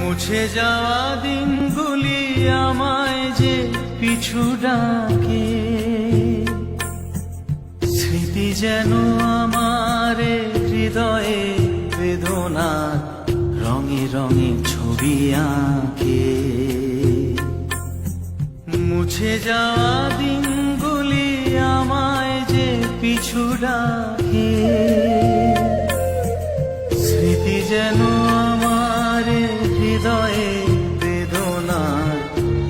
মুছে যাওয়া দিনগুলি আমায় যে পিছু ডাকে, স্মৃতি যেন আমার হৃদয়ে বেদনার রঙে রঙে ছবি আঁকে। মুছে যাওয়া দিনগুলি আমায় যে পিছু ডাকে, স্মৃতি যেন আমার হৃদয়ে বেদনার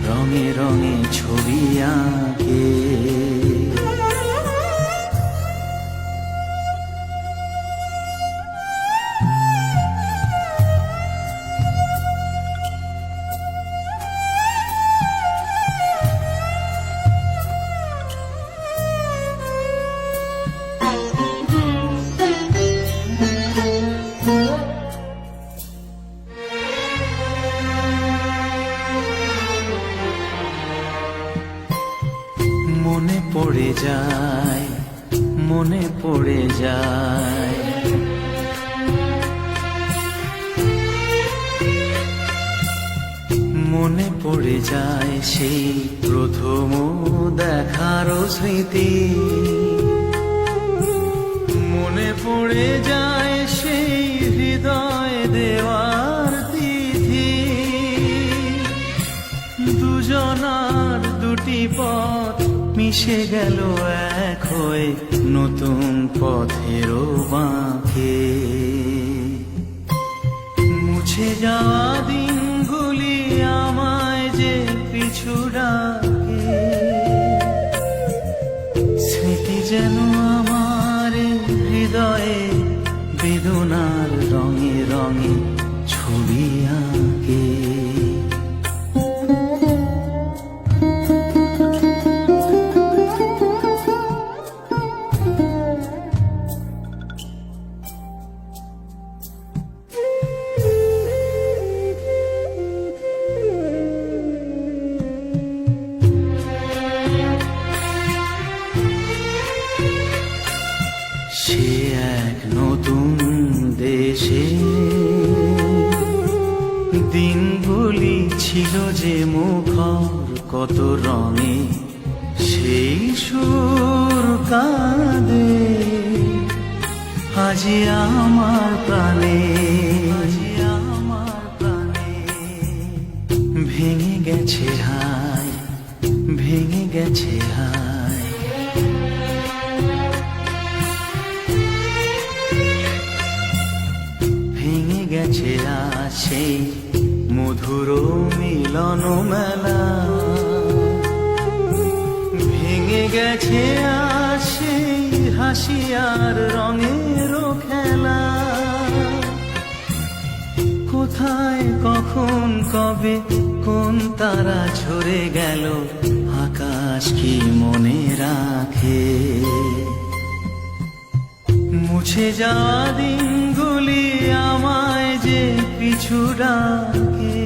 রঙে রঙে ছবি আঁকে। মনে পড়ে যায়, মনে পড়ে যায়, মনে পড়ে যায় সেই প্রথম দেখার স্মৃতি। মনে পড়ে যায় সেই হৃদয় দেওয়ার তিথি। দুজনার দুটি পথ মিশে গেল এক হয়ে নতুন পথেরও বাঁকে। মুছে যাওয়া দিনগুলি আমায় যে পিছু ডাকে, স্মৃতি যেন আমার হৃদয়ে বেদনার রঙে রঙে ছবি আঁকে। সে এক নতুন দেশে দিনগুলি ছিল যে মুখর কত রঙে, সেই সুর কাঁদে আজি আমার প্রাণে, আজি আমার প্রাণে। ভেঙে গেছে হায়, ভেঙে গেছে হায়, ভেঙে গেছে সেই মধুর মিলন মেলা। ভেঙে গেছে সেই হাসি আর রঙের খেলা। কোথায় কখন কবে কোন তারা ঝরে গেল, আকাশ কি মনে রাখে। মুছে যাওয়া দিনগুলি আমায় যে পিছু ডাকে,